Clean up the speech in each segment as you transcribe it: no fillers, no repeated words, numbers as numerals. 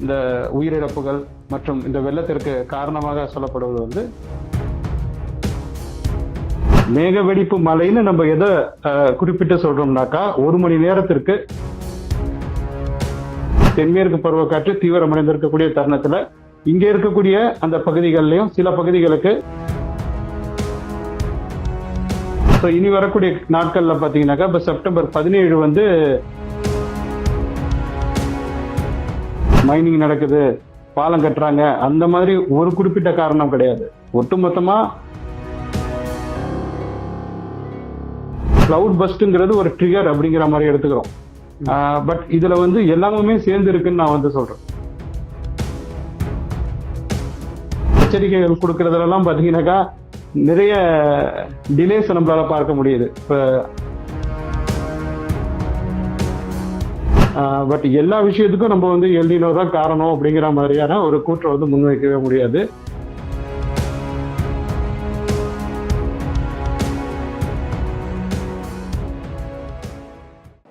இந்த உயிரிழப்புகள் மற்றும் இந்த வெள்ளத்திற்கு காரணமாக சொல்லப்படுவது வந்து மேக வெடிப்பு மழைன்னு நம்ம எதை குறிப்பிட்டு சொல்றோம்னாக்கா, ஒரு மணி நேரத்திற்கு தென்மேற்கு பருவக்காற்று தீவிரமடைந்திருக்கக்கூடிய தருணத்துல இங்க இருக்கக்கூடிய அந்த பகுதிகளிலையும் சில பகுதிகளுக்கு இனி வரக்கூடிய நாட்கள்ல பாத்தீங்கன்னாக்கா இப்ப செப்டம்பர் 17 வந்து மைனிங் நடக்குது, பாலம் கட்டுறாங்க, அந்த மாதிரி ஒரு குறிப்பிட்ட காரணம் கிடையாது. ஒட்டுமொத்தமா கிளவுட் பஸ்ட்ங்கிறது ஒரு ட்ரிகர் அப்படிங்கிற மாதிரி எடுத்துக்கிறோம். பட் இதுல வந்து எல்லாமே சேர்ந்து இருக்குன்னு நான் வந்து சொல்றேன். எச்சரிக்கைகள் கொடுக்கறதுலாம் பாத்தீங்கன்னாக்கா நிறைய டிலேஸ் நம்மளால பார்க்க முடியுது. பட் எல்லா விஷயத்துக்கும் நம்ம வந்து எல்னினோ தான் காரணம் அப்படிங்கிற மாதிரியான ஒரு கூற்றை வந்து முன்வைக்கவே முடியாது.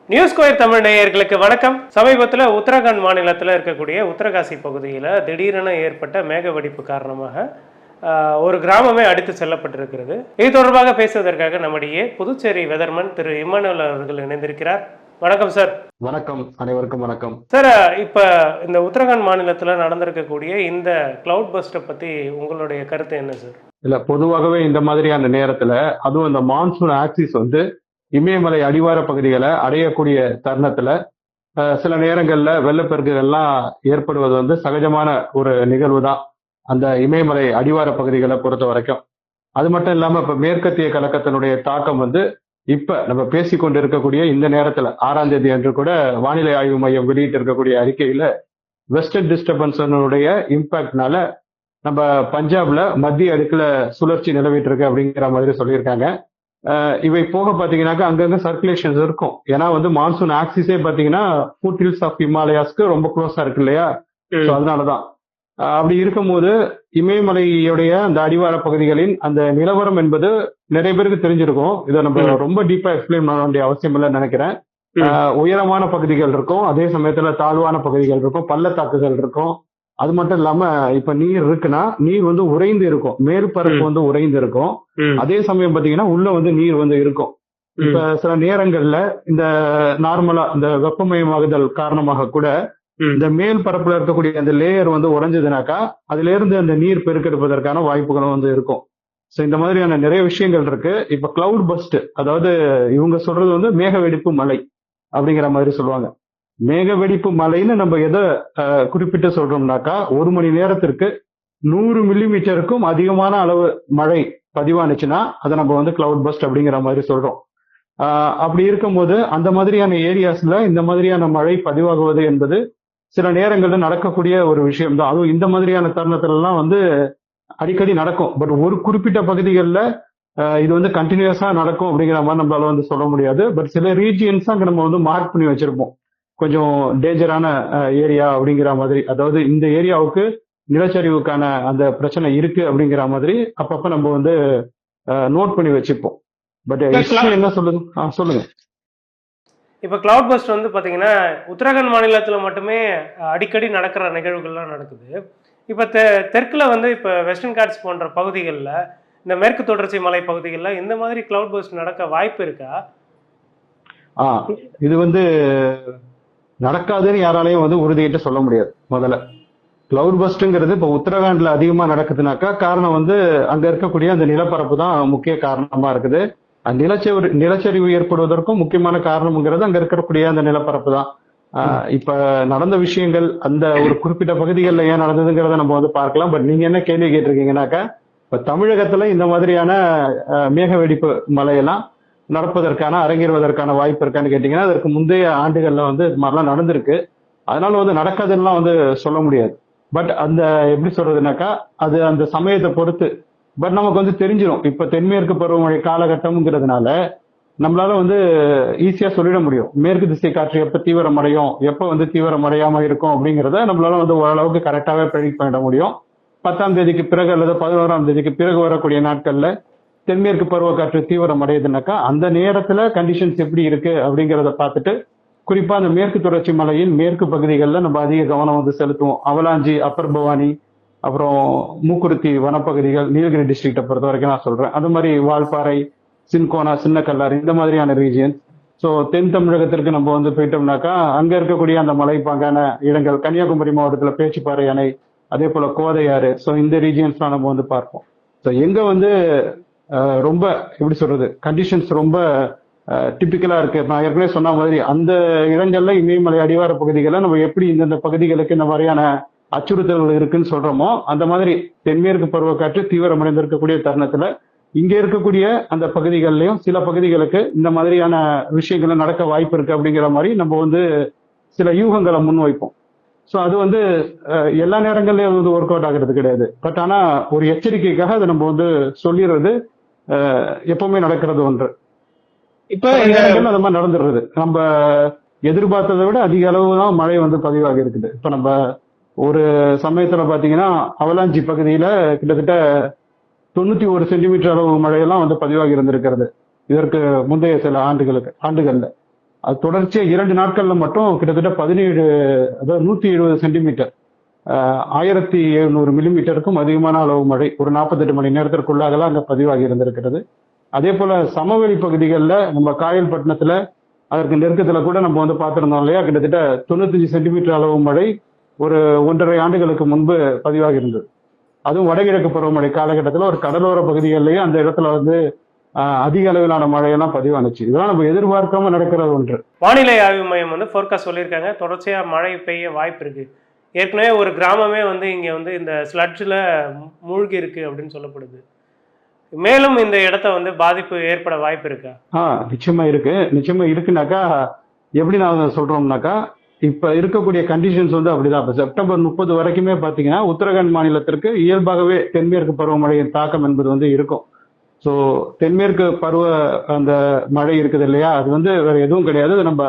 நியூஸ் ஸ்கொயர் தமிழ் நேயர்களுக்கு வணக்கம். சமீபத்தில் உத்தரகாண்ட் மாநிலத்தில் இருக்கக்கூடிய உத்தரகாசி பகுதியில் திடீரென ஏற்பட்ட மேக வெடிப்பு காரணமாக ஒரு கிராமமே அடித்து செல்லப்பட்டிருக்கிறது. இது தொடர்பாக பேசுவதற்காக நம்முடைய புதுச்சேரி வெதர்மன் திரு இம்மானுவேல் அவர்கள் இணைந்திருக்கிறார். வணக்கம் சார். வணக்கம், அனைவருக்கும் வணக்கம் சார். இப்ப இந்த உத்தரகாண்ட் மாநிலத்தில் நடந்திருக்கக்கூடிய இந்த கிளவுட் பஸ்ட்டை பத்தி உங்களுடைய கருத்து என்ன சார்? இல்ல, பொதுவாகவே இந்த மாதிரியான நேரத்துல அதுவும் இந்த மான்சூன் ஆக்சிஸ் வந்து இமயமலை அடிவார பகுதிகளை அடையக்கூடிய தருணத்துல சில நேரங்கள்ல வெள்ளப்பெருக்குகள்லாம் ஏற்படுவது வந்து சகஜமான ஒரு நிகழ்வு தான் அந்த இமயமலை அடிவார பகுதிகளை பொறுத்த வரைக்கும். அது மட்டும் இல்லாம இப்ப மேற்கத்திய கலக்கத்தினுடைய தாக்கம் வந்து இப்ப நம்ம பேசிக்கொண்டு இருக்கக்கூடிய இந்த நேரத்துல 6ஆம் தேதி அன்று கூட வானிலை ஆய்வு மையம் வெளியிட்டு இருக்கக்கூடிய அறிக்கையில வெஸ்டர்ன் டிஸ்டர்பன்ஸனுடைய இம்பாக்ட்னால நம்ம பஞ்சாப்ல மத்திய அடுக்குல சுழற்சி நிலவிட்டு இருக்கு அப்படிங்கிற மாதிரி சொல்லியிருக்காங்க. இவை போக பாத்தீங்கன்னாக்கா அங்கங்க சர்க்குலேஷன்ஸ் இருக்கும். ஏன்னா வந்து மான்சூன் ஆக்சிஸே பாத்தீங்கன்னா ஃபுட் ஹில்ஸ் ஆஃப் ஹிமாலயாஸ்க்கு ரொம்ப க்ளோஸா இருக்கு இல்லையா? அதனாலதான் அப்படி இருக்கும்போது இமயமலையுடைய அந்த அடிவார பகுதிகளின் அந்த நிலவரம் என்பது நிறைய பேருக்கு தெரிஞ்சிருக்கும். இதை நம்ம ரொம்ப டீப்பா எக்ஸ்பிளைன் பண்ண வேண்டிய அவசியம் இல்லைன்னு நினைக்கிறேன். உயரமான பகுதிகள் இருக்கும், அதே சமயத்துல தாழ்வான பகுதிகள் இருக்கும், பள்ளத்தாக்குகள் இருக்கும். அது மட்டும் இல்லாம இப்ப நீர் இருக்குன்னா நீர் வந்து உறைந்து இருக்கும், மேற்பரப்பு வந்து உறைந்து இருக்கும். அதே சமயம் பாத்தீங்கன்னா உள்ள வந்து நீர் வந்து இருக்கும். இப்ப சில நேரங்கள்ல இந்த நார்மலா இந்த வெப்பமயமாகுதல் காரணமாக கூட இந்த மேல் பரப்புல இருக்கக்கூடிய அந்த லேயர் வந்து உறைஞ்சதுனாக்கா அதுல இருந்து அந்த நீர் பெருக்கெடுப்பதற்கான வாய்ப்புகளும் வந்து இருக்கும். சோ இந்த மாதிரியான நிறைய விஷயங்கள் இருக்கு. இப்ப கிளவுட் பஸ்ட், அதாவது இவங்க சொல்றது வந்து மேக வெடிப்பு மழை அப்படிங்கிற மாதிரி சொல்லுவாங்க. மேக வெடிப்பு மழைன்னு நம்ம எதை குறிப்பிட்டு சொல்றோம்னாக்கா, ஒரு மணி நேரத்திற்கு 100 மில்லிமீட்டருக்கும் அதிகமான அளவு மழை பதிவானுச்சுன்னா அதை நம்ம வந்து கிளவுட் பஸ்ட் அப்படிங்கிற மாதிரி சொல்றோம். அப்படி இருக்கும்போது அந்த மாதிரியான ஏரியாஸ்ல இந்த மாதிரியான மழை பதிவாகுவது என்பது சில நேரங்கள்ல நடக்கக்கூடிய ஒரு விஷயம் தான். அதுவும் இந்த மாதிரியான தருணத்துல எல்லாம் வந்து அடிக்கடி நடக்கும். பட் ஒரு குறிப்பிட்ட பகுதிகளில் இது வந்து கண்டினியூஸா நடக்கும் அப்படிங்கிற மாதிரி நம்மளால வந்து சொல்ல முடியாது. பட் சில ரீஜியன்ஸ் அங்க நம்ம வந்து மார்க் பண்ணி வச்சிருப்போம், கொஞ்சம் டேஞ்சரான ஏரியா அப்படிங்கிற மாதிரி. அதாவது இந்த ஏரியாவுக்கு நிலச்சரிவுக்கான அந்த பிரச்சனை இருக்கு அப்படிங்கிற மாதிரி அப்பப்ப நம்ம வந்து நோட் பண்ணி வச்சுப்போம். பட் என்ன சொல்லுங்க சொல்லுங்க. இப்போ கிளவுட் பஸ்ட் வந்து பார்த்தீங்கன்னா உத்தரகாண்ட் மாநிலத்தில் மட்டுமே அடிக்கடி நடக்கிற நிகழ்வுகள்லாம் நடக்குது. இப்போ தெற்கில் வந்து இப்போ வெஸ்டர்ன் காட்ஸ் போன்ற பகுதிகளில், இந்த மேற்கு தொடர்ச்சி மலை பகுதிகளில் இந்த மாதிரி கிளவுட் பஸ்ட் நடக்க வாய்ப்பு இருக்கா? இது வந்து நடக்காதுன்னு யாராலையும் வந்து உறுதியிட்டு சொல்ல முடியாது. முதல்ல கிளவுட் பஸ்ட்ங்கிறது இப்போ உத்தரகாண்ட்ல அதிகமா நடக்குதுனாக்கா காரணம் வந்து அங்க இருக்கக்கூடிய அந்த நிலப்பரப்பு தான் முக்கிய காரணமா இருக்குது. நிலச்சரிவு ஏற்படுவதற்கும் முக்கியமான காரணம்ங்கிறது அங்க இருக்கக்கூடிய அந்த நிலப்பரப்பு தான். இப்ப நடந்த விஷயங்கள் அந்த ஒரு குறிப்பிட்ட பகுதிகளில் ஏன் நடந்ததுங்கிறத நம்ம வந்து பார்க்கலாம். பட் நீங்க என்ன கேள்வி கேட்டிருக்கீங்கன்னாக்கா, இப்ப தமிழகத்துல இந்த மாதிரியான மேக வெடிப்பு மழையெல்லாம் நடப்பதற்கான அரங்கேறுவதற்கான வாய்ப்பு இருக்கான்னு கேட்டீங்கன்னா, அதற்கு முந்தைய ஆண்டுகள்ல வந்து இது மாதிரிலாம் நடந்திருக்கு. அதனால வந்து நடக்காதுன்னா வந்து சொல்ல முடியாது. பட் அந்த எப்படி சொல்றதுனாக்கா அது அந்த சமயத்தை பொறுத்து. பட் நமக்கு வந்து தெரிஞ்சிடும். இப்ப தென்மேற்கு பருவமழை காலகட்டம்ங்கிறதுனால நம்மளால வந்து ஈஸியா சொல்லிட முடியும், மேற்கு திசை காற்று எப்ப தீவிரமடையும், எப்ப வந்து தீவிரமடையாம இருக்கும் அப்படிங்கிறத நம்மளால வந்து ஓரளவுக்கு கரெக்டாவே ப்ரெடிக்ட் பண்ணிட முடியும். 10ஆம் தேதிக்கு பிறகு அல்லது 11ஆம் தேதிக்கு பிறகு வரக்கூடிய நாட்கள்ல தென்மேற்கு பருவக்காற்று தீவிரம் அடையுதுனாக்கா அந்த நேரத்துல கண்டிஷன்ஸ் எப்படி இருக்கு அப்படிங்கிறத பார்த்துட்டு குறிப்பா அந்த மேற்கு தொடர்ச்சி மலையின் மேற்கு பகுதிகளில் நம்ம அதிக கவனம் வந்து செலுத்துவோம். அவலாஞ்சி, அப்பர் பவானி, அப்புறம் மூக்குருத்தி வனப்பகுதிகள், நீலகிரி டிஸ்ட்ரிக்டை பொறுத்த வரைக்கும் நான் சொல்றேன். அது மாதிரி வால்பாறை, சின்கோனா, சின்ன கல்லாறு, இந்த மாதிரியான ரீஜியன். ஸோ தென் தமிழகத்திற்கு நம்ம வந்து போயிட்டோம்னாக்கா அங்க இருக்கக்கூடிய அந்த மலைப்பாங்கான இடங்கள், கன்னியாகுமரி மாவட்டத்தில் பேச்சிப்பாறை அணை, அதே போல கோதையாறு, ஸோ இந்த ரீஜியன்ஸ்லாம் நம்ம வந்து பார்ப்போம். ஸோ எங்க வந்து ரொம்ப எப்படி சொல்றது, கண்டிஷன்ஸ் ரொம்ப டிபிக்கலா இருக்கு. நான் ஏற்கனவே சொன்ன மாதிரி அந்த இடங்கள்ல இமயமலை அடிவார பகுதிகளில் நம்ம எப்படி இந்தந்த பகுதிகளுக்கு இந்த மாதிரியான அச்சுறுத்தல்கள் இருக்குன்னு சொல்றோமோ, அந்த மாதிரி தென்மேற்கு பருவக்காற்று தீவிரமடைந்து இருக்கக்கூடிய தருணத்துல இங்க இருக்கக்கூடிய அந்த பகுதிகளிலையும் சில பகுதிகளுக்கு இந்த மாதிரியான விஷயங்கள் நடக்க வாய்ப்பு இருக்கு அப்படிங்கிற மாதிரி நம்ம வந்து சில யூகங்களை முன்வைப்போம். ஸோ அது வந்து எல்லா நேரங்கள்லயும் வந்து ஒர்க் அவுட் ஆகிறது கிடையாது. பட் ஆனா ஒரு எச்சரிக்கைக்காக அதை நம்ம வந்து சொல்லிடுறது எப்பவுமே நடக்கிறது ஒன்று. இப்ப சில நேரங்கள்ல அந்த மாதிரி நடந்துடுறது. நம்ம எதிர்பார்த்ததை விட அதிக அளவு தான் மழை வந்து பதிவாகி இருக்குது. இப்ப நம்ம ஒரு சமயத்துல பாத்தீங்கன்னா அவலாஞ்சி பகுதியில கிட்டத்தட்ட 91 சென்டிமீட்டர் அளவு மழையெல்லாம் வந்து பதிவாகி இருந்திருக்கிறது இதற்கு முந்தைய சில ஆண்டுகள்ல. அது தொடர்ச்சியா 2 நாட்கள்ல மட்டும் கிட்டத்தட்ட 17, அதாவது 170 சென்டிமீட்டர், 1700 மில்லிமீட்டருக்கும் அதிகமான அளவு மழை ஒரு 48 மணி நேரத்திற்குள்ளாகலாம் அங்க பதிவாகி இருந்திருக்கிறது. அதே போல சமவெளி பகுதிகளில் நம்ம காயல்பட்டினத்துல அதற்கு நெருக்கத்துல கூட நம்ம வந்து பார்த்திருந்தோம் இல்லையா, கிட்டத்தட்ட 95 சென்டிமீட்டர் அளவு மழை ஒரு 1.5 ஆண்டுகளுக்கு முன்பு பதிவாகி இருந்தது. அதுவும் வடகிழக்கு பருவமழை காலகட்டத்தில் ஒரு கடலோர பகுதிகளிலேயே அந்த இடத்துல வந்து அதிக அளவிலான மழையெல்லாம் பதிவானுச்சு. இதெல்லாம் நம்ம எதிர்பார்க்காம நடக்கிறது ஒன்று. வானிலை ஆய்வு மையம் வந்து ஃபோர்காஸ்ட் சொல்லியிருக்காங்க, தொடர்ச்சியா மழை பெய்ய வாய்ப்பு இருக்கு. ஏற்கனவே ஒரு கிராமமே வந்து இங்க வந்து இந்த ஸ்லட்ஜில் மூழ்கி இருக்கு அப்படின்னு சொல்லப்படுது. மேலும் இந்த இடத்த வந்து பாதிப்பு ஏற்பட வாய்ப்பு இருக்கா? நிச்சயமா இருக்குனாக்கா எப்படி நான் சொல்றோம்னாக்கா, இப்ப இருக்கக்கூடிய கண்டிஷன்ஸ் வந்து அப்படிதான். இப்ப செப்டம்பர் 30 வரைக்குமே பாத்தீங்கன்னா உத்தரகாண்ட் மாநிலத்திற்கு இயல்பாகவே தென்மேற்கு பருவமழையின் தாக்கம் என்பது வந்து இருக்கும். ஸோ தென்மேற்கு பருவ அந்த மழை இருக்குது இல்லையா, அது வந்து வேற எதுவும் கிடையாது. அது நம்ம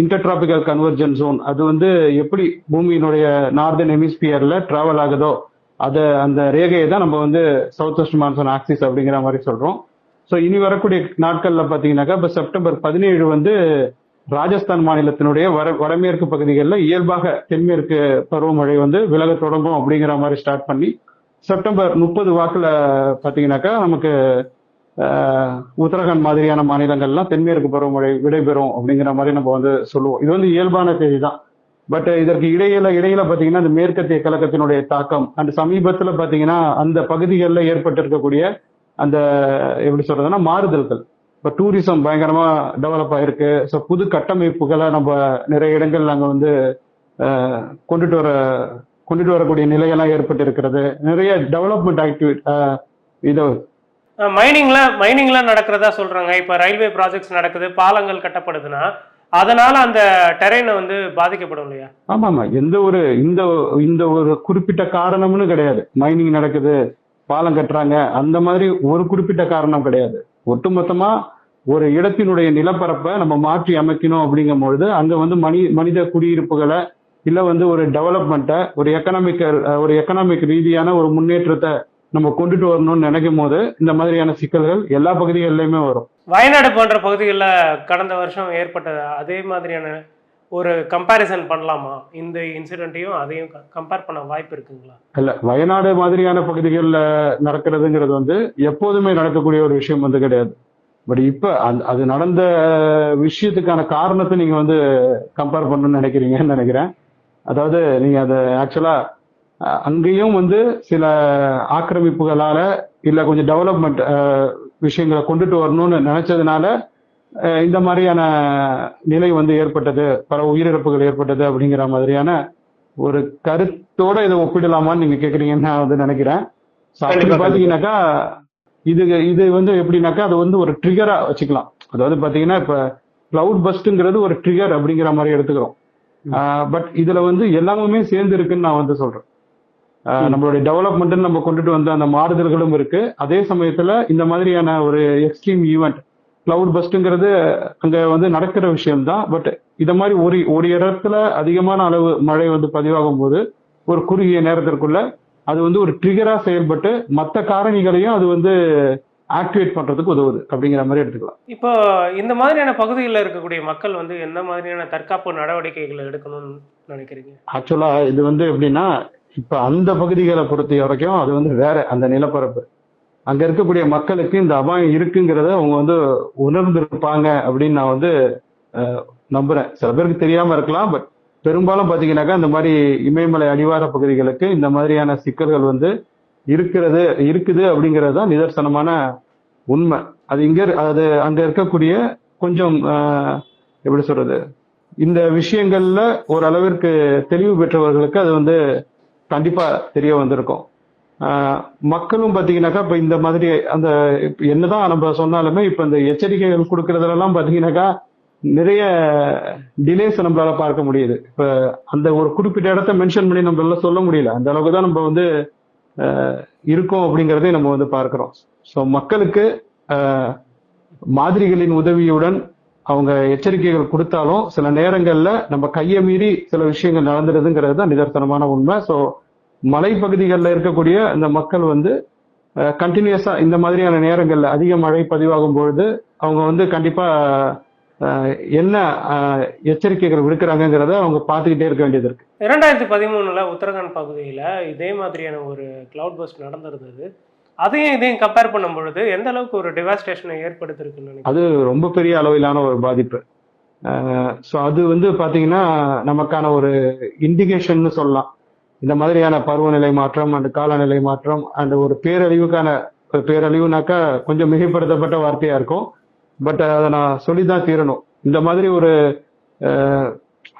இன்டர்டிராபிக்கல் கன்வர்ஜன் ஜோன், அது வந்து எப்படி பூமியினுடைய நார்தர்ன் ஹெமிஸ்பியர்ல டிராவல் ஆகுதோ அதை அந்த ரேகையை தான் நம்ம வந்து சவுத் வெஸ்ட் மான்சூன் ஆக்சிஸ் அப்படிங்கிற மாதிரி சொல்றோம். ஸோ இனி வரக்கூடிய நாட்கள்ல பாத்தீங்கன்னாக்கா இப்ப செப்டம்பர் 17 வந்து ராஜஸ்தான் மாநிலத்தினுடைய வடமேற்கு பகுதிகளில் இயல்பாக தென்மேற்கு பருவமழை வந்து விலக தொடங்கும் அப்படிங்கிற மாதிரி ஸ்டார்ட் பண்ணி செப்டம்பர் 30 வாக்குல பாத்தீங்கன்னாக்கா நமக்கு உத்தரகாண்ட் மாதிரியான மாநிலங்கள்லாம் தென்மேற்கு பருவமழை விடைபெறும் அப்படிங்கிற மாதிரி நம்ம வந்து சொல்லுவோம். இது வந்து இயல்பான செய்தி தான். பட் இதற்கு இடையில பாத்தீங்கன்னா இந்த மேற்கத்திய கழகத்தினுடைய தாக்கம் அண்ட் சமீபத்துல பாத்தீங்கன்னா அந்த பகுதிகளில் ஏற்பட்டிருக்கக்கூடிய அந்த எப்படி சொல்றதுன்னா மாறுதல்கள். இப்ப டூரிசம் பயங்கரமா டெவலப் ஆயிருக்கு. ஸோ புது கட்டமைப்புகளை நம்ம நிறைய இடங்கள் நாங்கள் வந்து கொண்டுட்டு வரக்கூடிய நிலையெல்லாம் ஏற்பட்டு இருக்கிறது. நிறைய டெவலப்மெண்ட் ஆக்டிவிட்டி மைனிங்லாம் நடக்கிறதா சொல்றாங்க. இப்ப ரயில்வே ப்ராஜெக்ட்ஸ் நடக்குது, பாலங்கள் கட்டப்படுதுன்னா அதனால அந்த டெரைனை வந்து பாதிக்கப்படும் இல்லையா? ஆமா. இந்த ஒரு குறிப்பிட்ட காரணம்னு கிடையாது. மைனிங் நடக்குது, பாலம் கட்டுறாங்க, அந்த மாதிரி ஒரு குறிப்பிட்ட காரணம் கிடையாது. ஒட்டுமொத்தமா ஒரு இடத்தினுடைய நிலப்பரப்பை நம்ம மாற்றி அமைக்கணும் அப்படிங்கும் பொழுது அங்க வந்து மனித குடியிருப்புகளை இல்ல வந்து ஒரு டெவலப்மெண்ட்டை, ஒரு எக்கனாமிக் ரீதியான ஒரு முன்னேற்றத்தை நம்ம கொண்டுட்டு வரணும்னு நினைக்கும் போது இந்த மாதிரியான சிக்கல்கள் எல்லா பகுதிகளிலுமே வரும். வயநாடு போன்ற பகுதிகளில் கடந்த வருஷம் ஏற்பட்ட அதே மாதிரியான ஒரு கம்பேரிசன் பண்ணலாமா? இந்த இன்சிடென்ட்டையும் அதையும் கம்பேர் பண்ண வாய்ப்பு இருக்குங்களா? இல்ல, வயநாடு மாதிரியான பகுதிகளில் நடக்கிறதுங்கிறது வந்து எப்போதுமே நடக்கக்கூடிய ஒரு விஷயம் வந்து கிடையாது. பட் இப்ப அது நடந்த விஷயத்துக்கான காரணத்தை நீங்க வந்து கம்பேர் பண்ணணும்னு நினைக்கிறீங்கன்னு நினைக்கிறேன். அதாவது நீங்க அதை ஆக்சுவலா அங்கேயும் வந்து சில ஆக்கிரமிப்புகளால இல்ல கொஞ்சம் டெவலப்மெண்ட் விஷயங்களை கொண்டுட்டு வரணும்னு நினைச்சதுனால இந்த மாதிரியான நிலை வந்து ஏற்பட்டது, பல உயிரிழப்புகள் ஏற்பட்டது அப்படிங்கிற மாதிரியான ஒரு கருத்தோட இதை ஒப்பிடலாமான்னு நீங்க கேக்குறீங்கன்னு நான் வந்து நினைக்கிறேன். அப்படி பாத்தீங்கன்னாக்கா இது வந்து எப்படின்னாக்கா அது வந்து ஒரு ட்ரிகரா வச்சுக்கலாம். அதாவது பாத்தீங்கன்னா இப்ப கிளவுட் பஸ்ட்ங்கிறது ஒரு ட்ரிகர் அப்படிங்கிற மாதிரி எடுத்துக்கிறோம். பட் இதுல வந்து எல்லாமே சேர்ந்து இருக்குன்னு நான் வந்து சொல்றேன். நம்மளுடைய டெவலப்மெண்ட் நம்ம கொண்டுட்டு வந்த அந்த மாறுதல்களும் இருக்கு. அதே சமயத்துல இந்த மாதிரியான ஒரு எக்ஸ்ட்ரீம் ஈவெண்ட் கிளவுட் பஸ்ட்ங்கிறது அங்க வந்து நடக்கிற விஷயம்தான். பட் இத மாதிரி ஒரு இடத்துல அதிகமான அளவு மழை வந்து பதிவாகும் போது ஒரு குறுகிய நேரத்திற்குள்ள அது வந்து ஒரு ட்ரிகரா செயல்பட்டு மற்ற காரணிகளையும் அது வந்து ஆக்டிவேட் பண்றதுக்கு உதவுது அப்படிங்கிற மாதிரி எடுத்துக்கலாம். இப்போ இந்த மாதிரியான பகுதிகளில் இருக்கக்கூடிய மக்கள் வந்து எந்த மாதிரியான தற்காப்பு நடவடிக்கைகளை எடுக்கணும்னு நினைக்கிறீங்க? ஆக்சுவலா இது வந்து எப்படின்னா, இப்ப அந்த பகுதிகளை பொறுத்த வரைக்கும் அது வந்து வேற அந்த நிலப்பரப்பு. அங்க இருக்கக்கூடிய மக்களுக்கு இந்த அபாயம் இருக்குங்கிறத அவங்க வந்து உணர்ந்திருப்பாங்க அப்படின்னு நான் வந்து நம்புறேன். சில பேருக்கு தெரியாம இருக்கலாம், பட் பெரும்பாலும் பாத்தீங்கன்னாக்கா இந்த மாதிரி இமயமலை அடிவார பகுதிகளுக்கு இந்த மாதிரியான சிக்கல்கள் வந்து இருக்குது அப்படிங்கிறது தான் நிதர்சனமான உண்மை. அது அங்க இருக்கக்கூடிய கொஞ்சம் எப்படி சொல்றது, இந்த விஷயங்கள்ல ஓரளவிற்கு தெளிவு பெற்றவர்களுக்கு அது வந்து கண்டிப்பா தெரிய வந்திருக்கும். மக்களும் பாத்தீங்கன்னாக்கா இப்ப இந்த மாதிரி அந்த என்னதான் நம்ம சொன்னாலுமே இப்ப இந்த எச்சரிக்கைகள் கொடுக்கறதுலாம் பாத்தீங்கன்னாக்கா நிறைய டிலேஸ் நம்மளால பார்க்க முடியுது. இப்ப அந்த ஒரு குறிப்பிட்ட இடத்த மென்ஷன் பண்ணி நம்மளால சொல்ல முடியல, அந்த அளவுக்கு தான் நம்ம வந்து இருக்கோம் அப்படிங்கறதை நம்ம வந்து பார்க்கிறோம். ஸோ மக்களுக்கு மாதிரிகளின் உதவியுடன் அவங்க எச்சரிக்கைகள் கொடுத்தாலும் சில நேரங்கள்ல நம்ம கையை மீறி சில விஷயங்கள் நடந்துருதுங்கிறது தான் நிதர்சனமான உண்மை. ஸோ மலைப்பகுதிகளில் இருக்கக்கூடிய இந்த மக்கள் வந்து கண்டினியூஸா இந்த மாதிரியான நேரங்கள்ல அதிக மழை பதிவாகும் பொழுது அவங்க வந்து கண்டிப்பா என்ன எச்சரிக்கைகள் விடுக்கிறாங்கிறத அவங்க பார்த்துக்கிட்டே இருக்க வேண்டியது இருக்கு. 2013 உத்தரகாண்ட் பகுதியில் இதே மாதிரியான ஒரு கிளவுட் பஸ்ட் நடந்திருந்தது. இதையும் கம்பேர் பண்ணும் பொழுது எந்த அளவுக்கு ஒரு டிவாஸ்டேஷனை ஏற்படுத்திருக்குன்னு அது ரொம்ப பெரிய அளவிலான ஒரு பாதிப்பு. ஸோ அது வந்து பாத்தீங்கன்னா நமக்கான ஒரு இண்டிகேஷன் சொல்லலாம். இந்த மாதிரியான பருவநிலை மாற்றம் அண்ட் காலநிலை மாற்றம் அண்ட் ஒரு பேரழிவுனாக்கா கொஞ்சம் மிகைப்படுத்தப்பட்ட வார்த்தையா இருக்கும், பட் அதை நான் சொல்லிதான் தீரணும். இந்த மாதிரி ஒரு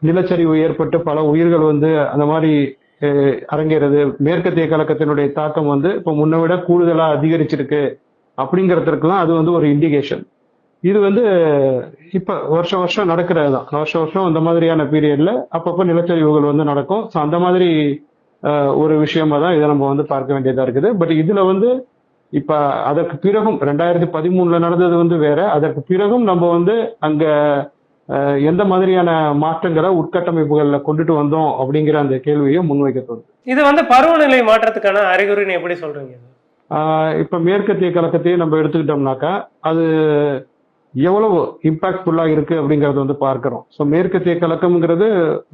நிலச்சரிவு ஏற்பட்டு பல உயிர்கள் வந்து அந்த மாதிரி அரங்கேறது, மேற்கத்திய கலக்கத்தினுடைய தாக்கம் வந்து இப்ப முன்ன விட கூடுதலா அதிகரிச்சிருக்கு அப்படிங்கிறதுக்குலாம் அது வந்து ஒரு இண்டிகேஷன். இது வந்து இப்ப வருஷம் நடக்கிறது தான். வருஷம் இந்த மாதிரியான பீரியட்ல அப்பப்போ நிலச்சரிவுகள் வந்து நடக்கும். ஸோ அந்த மாதிரி ஒரு விஷயமா தான் இதை நம்ம வந்து பார்க்க வேண்டியதா இருக்குது. பட் இதுல வந்து இப்ப அதற்கு பிறகும் 2013 நடந்தது வந்து வேற. அதற்கு பிறகும் நம்ம வந்து அங்க எந்த மாதிரியான மாற்றங்களை உட்கட்டமைப்புகள்ல கொண்டுட்டு வந்தோம் அப்படிங்கிற அந்த கேள்வியும் முன்வைக்கப்படும். இது வந்து பருவநிலை மாற்றத்துக்கான அறிகுறின்னு எப்படி சொல்றீங்க? இப்ப மேற்கத்திய கலக்கத்தையே நம்ம எடுத்துக்கிட்டோம்னாக்கா அது எவ்வளவு இம்பாக்ட்ஃபுல்லா இருக்கு அப்படிங்கறது வந்து பார்க்கிறோம். ஸோ மேற்கத்திய கலக்கம்ங்கிறது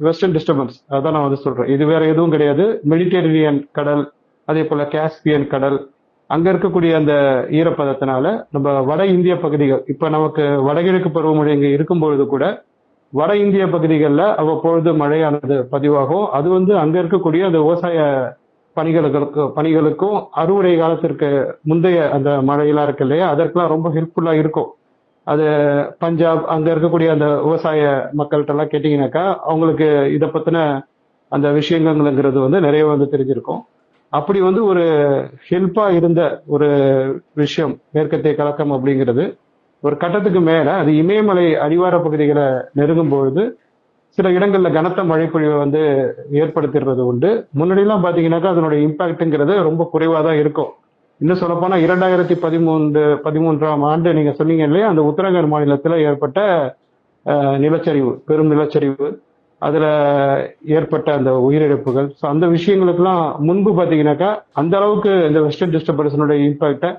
வெஸ்டர்ன் டிஸ்டர்பன்ஸ், அதான் நான் வந்து சொல்றேன். இது வேற எதுவும் கிடையாது. மெடிட்டரேனியன் கடல், அதே போல காஸ்பியன் கடல், அங்க இருக்கக்கூடிய அந்த ஈரப்பதத்தினால நம்ம வட இந்திய பகுதிகள், இப்ப நமக்கு வடகிழக்கு பருவமழை இங்க இருக்கும் பொழுது கூட வட இந்திய பகுதிகளில் அவ்வப்பொழுது மழையானது பதிவாகும். அது வந்து அங்க இருக்கக்கூடிய அந்த விவசாய பணிகளுக்கும் அறுவடை காலத்திற்கு முந்தைய அந்த மழையெல்லாம் இருக்கு இல்லையா, அதற்கெல்லாம் ரொம்ப ஹெல்ப்ஃபுல்லா இருக்கும். அது பஞ்சாப் அங்க இருக்கக்கூடிய அந்த விவசாய மக்கள்கிட்ட எல்லாம் கேட்டீங்கன்னாக்கா அவங்களுக்கு இதை பத்தின அந்த விஷயங்கள்ங்கிறது வந்து நிறைய வந்து தெரிஞ்சிருக்கும். அப்படி வந்து ஒரு ஹெல்ப்பா இருந்த ஒரு விஷயம் மேற்கத்திய கலக்கம் அப்படிங்கிறது ஒரு கட்டத்துக்கு மேல அது இமயமலை அடிவார பகுதிகளை நெருங்கும் பொழுது சில இடங்கள்ல கனத்த மழைப்பொழிவை வந்து ஏற்படுத்திடுறது உண்டு. முன்னாடிலாம் பாத்தீங்கன்னாக்கா அதனுடைய இம்பாக்ட்ங்கிறது ரொம்ப குறைவா தான் இருக்கும். இன்னும் சொல்லப்போனா 2013ஆம் ஆண்டு நீங்க சொன்னீங்க இல்லையா, அந்த உத்தரகாண்ட் மாநிலத்துல ஏற்பட்ட நிலச்சரிவு, பெரும் நிலச்சரிவு, அதுல ஏற்பட்ட அந்த உயிரிழப்புகள், ஸோ அந்த விஷயங்களுக்கெல்லாம் முன்பு பாத்தீங்கன்னாக்கா அந்த அளவுக்கு இந்த வெஸ்டர்ன் டிஸ்டர்பன்ஸினுடைய இம்பாக்டை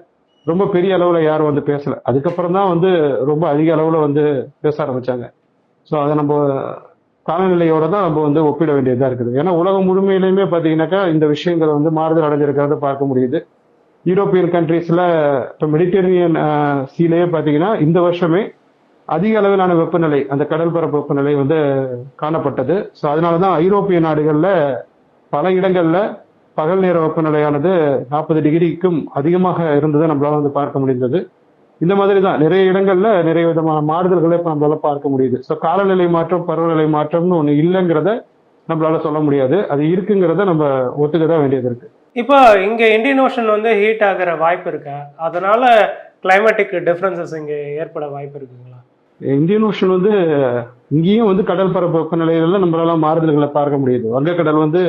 ரொம்ப பெரிய அளவுல யாரும் வந்து பேசல. அதுக்கப்புறம் தான் வந்து ரொம்ப அதிக அளவுல வந்து பேச ஆரம்பிச்சாங்க. ஸோ அதை நம்ம காலநிலையோட தான் நம்ம வந்து ஒப்பிட வேண்டியதா இருக்குது. ஏன்னா உலகம் முழுமையிலுமே பாத்தீங்கன்னாக்கா இந்த விஷயங்கள் வந்து மாறுதல் அடைஞ்சிருக்கிறத பார்க்க முடியுது. யூரோப்பியன் கண்ட்ரீஸ்ல இப்போ மெடிட்டரேனியன் சீலையே பாத்தீங்கன்னா இந்த வருஷமே அதிக அளவிலான வெப்பநிலை, அந்த கடல் பரப்பு வெப்பநிலை வந்து காணப்பட்டது. ஸோ அதனாலதான் ஐரோப்பிய நாடுகள்ல பல இடங்கள்ல பகல் நேர வெப்பநிலையானது 40 டிகிரிக்கும் அதிகமாக இருந்ததை நம்மளால வந்து பார்க்க முடிந்தது. இந்த மாதிரி தான் நிறைய இடங்கள்ல நிறைய விதமான மாறுதல்களை இப்ப நம்மளால பார்க்க முடியுது. ஸோ காலநிலை மாற்றம், பருவநிலை மாற்றம்னு ஒண்ணு இல்லைங்கிறத நம்மளால சொல்ல முடியாது. அது இருக்குங்கிறத நம்ம ஒத்துக்கதான் வேண்டியது இருக்கு. இப்போ இங்க இந்தியன் ஓஷன் வந்து ஹீட் ஆகிற வாய்ப்பு இருக்கா? அதனால கிளைமேட்டிக் டிஃபரன்சஸ் இங்க ஏற்பட வாய்ப்பு இருக்குங்களா? இந்தியன் ஓஷன் வந்து இங்கேயும் வந்து கடல் பரப்பு வெப்பநிலையில நம்மளால மாறுதல்களை பார்க்க முடியுது. வங்கக்கடல் வந்து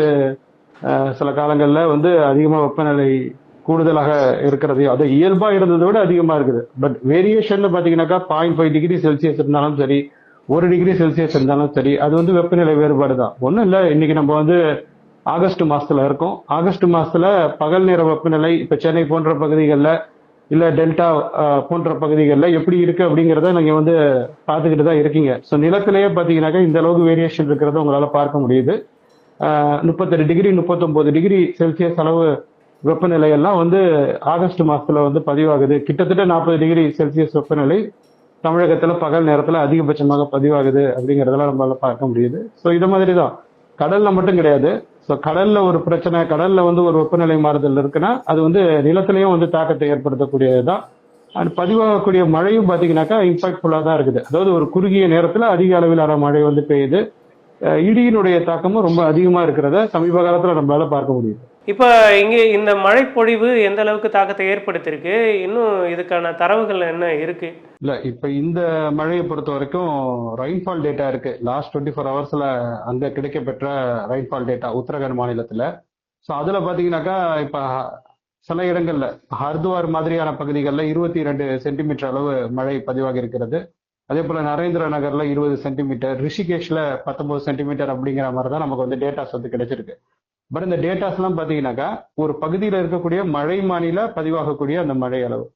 சில காலங்கள்ல வந்து அதிகமா வெப்பநிலை கூடுதலாக இருக்கிறது, அது இயல்பா இருந்ததை விட அதிகமா இருக்குது. பட் வேரியேஷன் பாத்தீங்கன்னாக்கா 0.5 டிகிரி செல்சியஸ் இருந்தாலும் சரி, 1 டிகிரி செல்சியஸ் இருந்தாலும் சரி, அது வந்து வெப்பநிலை வேறுபாடு தான். ஒன்றும் இல்லை, இன்னைக்கு நம்ம வந்து ஆகஸ்ட் மாசத்துல இருக்கோம். ஆகஸ்ட் மாசத்துல பகல் நேர வெப்பநிலை இப்ப சென்னை போன்ற பகுதிகளில் இல்ல டெல்டா போன்ற பகுதிகளில் எப்படி இருக்கு அப்படிங்கிறத நீங்க வந்து பார்த்துக்கிட்டு தான் இருக்கீங்க. ஸோ நிலத்திலேயே பார்த்தீங்கன்னாக்கா இந்த அளவுக்கு வேரியேஷன் இருக்கிறத உங்களால பார்க்க முடியுது. 38 டிகிரி 39 டிகிரி செல்சியஸ் அளவு வெப்பநிலை எல்லாம் வந்து ஆகஸ்ட் மாசத்துல வந்து பதிவாகுது. கிட்டத்தட்ட 40 டிகிரி செல்சியஸ் வெப்பநிலை தமிழகத்துல பகல் நேரத்துல அதிகபட்சமாக பதிவாகுது அப்படிங்கறதெல்லாம் நம்மளால பார்க்க முடியுது. ஸோ இது மாதிரி தான் கடல்ல மட்டும் கிடையாது. ஸோ கடல்ல ஒரு பிரச்சனை, கடல்ல வந்து ஒரு வெப்பநிலை மாறுதல் இருக்குன்னா அது வந்து நிலத்திலையும் வந்து தாக்கத்தை ஏற்படுத்தக்கூடியதுதான். அது பதிவாகக்கூடிய மழையும் பாத்தீங்கன்னாக்கா இம்பாக்ட்ஃபுல்லா தான் இருக்குது. அதாவது ஒரு குறுகிய நேரத்துல அதிக அளவிலான மழை வந்து பெய்யுது. இடியினுடைய தாக்கமும் ரொம்ப அதிகமா இருக்கிறத சமீப காலத்துல நம்மளால பார்க்க முடியுது. இப்போ இங்கே இந்த மழைப்பொழிவு எந்த அளவுக்கு தாக்கத்தை ஏற்படுத்தியிருக்கு, இன்னும் இதுக்கான தரவுகள் என்ன இருக்கு? இல்ல இப்ப இந்த மழையை பொறுத்த வரைக்கும் ரெயின்ஃபால் டேட்டா இருக்கு. லாஸ்ட் 24 ஹவர்ஸ்ல அங்க கிடைக்கப்பெற்ற ரெயின்ஃபால் டேட்டா உத்தரகாண்ட் மாநிலத்துல. ஸோ அதுல பாத்தீங்கன்னாக்கா இப்ப சில இடங்கள்ல ஹர்துவார் மாதிரியான பகுதிகளில் 22 சென்டிமீட்டர் அளவு மழை பதிவாகி இருக்கிறது. அதே போல நரேந்திர நகர்ல 20 சென்டிமீட்டர், ரிஷிகேஷ்ல 19 சென்டிமீட்டர் அப்படிங்கிற மாதிரி தான் நமக்கு வந்து டேட்டாஸ் வந்து கிடைச்சிருக்கு. பட் இந்த டேட்டாஸ் எல்லாம் பாத்தீங்கன்னாக்கா ஒரு பகுதியில இருக்கக்கூடிய மழை மாநில பதிவாகக்கூடிய அந்த மழை அளவு.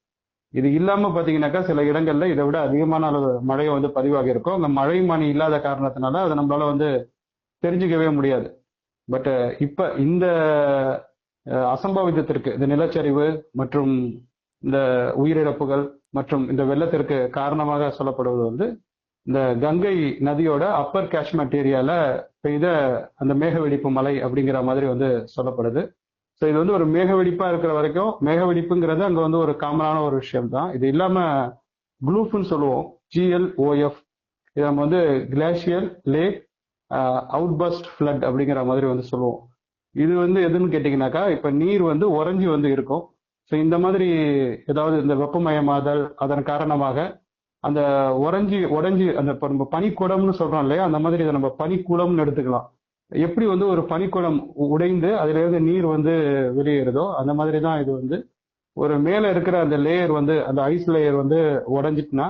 இது இல்லாம பாத்தீங்கன்னாக்கா சில இடங்கள்ல இதை விட அதிகமான அளவு மழையை வந்து பதிவாகி இருக்கும். அந்த மழை மானி இல்லாத காரணத்தினால அதை நம்மளால வந்து தெரிஞ்சுக்கவே முடியாது. பட் இப்ப இந்த அசம்பாவிதத்திற்கு, இந்த நிலச்சரிவு மற்றும் இந்த உயிரிழப்புகள் மற்றும் இந்த வெள்ளத்திற்கு காரணமாக சொல்லப்படுவது வந்து இந்த கங்கை நதியோட அப்பர் கேஷ்மெண்ட் ஏரியால பெய்த அந்த மேகவெடிப்பு மலை அப்படிங்கிற மாதிரி வந்து சொல்லப்படுது. ஸோ இது வந்து ஒரு மேகவெடிப்பா இருக்கிற வரைக்கும், மேகவெடிப்புங்கிறது அங்க வந்து ஒரு காமனான ஒரு விஷயம் தான். இது இல்லாம குளூஃப்னு சொல்லுவோம், GLOF. இது நம்ம வந்து கிளாசியல் லேக் அவுட்பஸ்ட் ஃப்ளட் அப்படிங்கிற மாதிரி வந்து சொல்லுவோம். இது வந்து எதுன்னு கேட்டீங்கன்னாக்கா இப்ப நீர் வந்து உறைஞ்சி வந்து இருக்கும். ஸோ இந்த மாதிரி ஏதாவது இந்த வெப்பமயமாதல் அதன் காரணமாக அந்த உடைஞ்சி அந்த நம்ம பனிக்குடம்னு சொல்றோம் இல்லையா, அந்த மாதிரி இதை நம்ம பனிக்குளம்னு எடுத்துக்கலாம். எப்படி வந்து ஒரு பனிக்குடம் உடைந்து அதுல இருந்து நீர் வந்து வெளியேறுதோ அந்த மாதிரி தான் இது வந்து ஒரு மேல இருக்கிற அந்த லேயர் வந்து அந்த ஐஸ் லேயர் வந்து உடைஞ்சிட்டுனா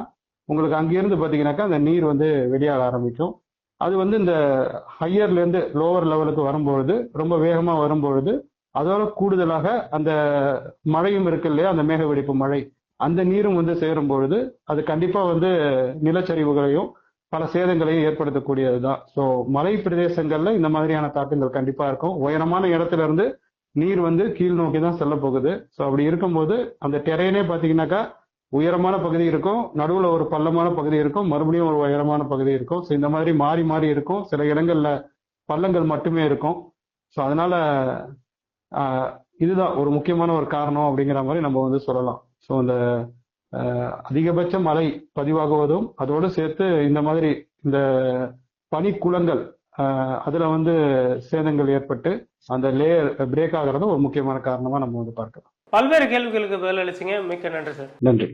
உங்களுக்கு அங்கிருந்து பாத்தீங்கன்னாக்கா அந்த நீர் வந்து வெளியாக ஆரம்பிக்கும். அது வந்து இந்த ஹையர்ல இருந்து லோவர் லெவலுக்கு வரும்பொழுது, ரொம்ப வேகமா வரும்பொழுது அதோட கூடுதலாக அந்த மழையும் இருக்கு இல்லையா, அந்த மேகவெடிப்பு மழை, அந்த நீரும் வந்து சேரும் பொழுது அது கண்டிப்பா வந்து நிலச்சரிவுகளையும் பல சேதங்களையும் ஏற்படுத்தக்கூடியதுதான். ஸோ மலை பிரதேசங்கள்ல இந்த மாதிரியான தாக்கங்கள் கண்டிப்பா இருக்கும். உயரமான இடத்துல இருந்து நீர் வந்து கீழ் நோக்கி தான் செல்ல போகுது. ஸோ அப்படி இருக்கும்போது அந்த டெரைனே பாத்தீங்கன்னாக்கா உயரமான பகுதி இருக்கும், நடுவுல ஒரு பள்ளமான பகுதி இருக்கும், மறுபடியும் ஒரு உயரமான பகுதி இருக்கும். ஸோ இந்த மாதிரி மாறி மாறி இருக்கும். சில இடங்கள்ல பள்ளங்கள் மட்டுமே இருக்கும். ஸோ அதனால இதுதான் ஒரு முக்கியமான ஒரு காரணம் அப்படிங்கிற மாதிரி நம்ம வந்து சொல்லலாம். ஸோ அந்த அதிகபட்ச மழை பதிவாகுவதும் அதோடு சேர்த்து இந்த மாதிரி இந்த பனிக்குளங்கள் அதுல வந்து சேதங்கள் ஏற்பட்டு அந்த லேயர் பிரேக் ஆகிறதும் ஒரு முக்கியமான காரணமா நம்ம வந்து பார்க்கலாம். பல்வேறு கேள்விகளுக்கு பதில் அளிச்சிங்க, மிக்க நன்றி சார். நன்றி.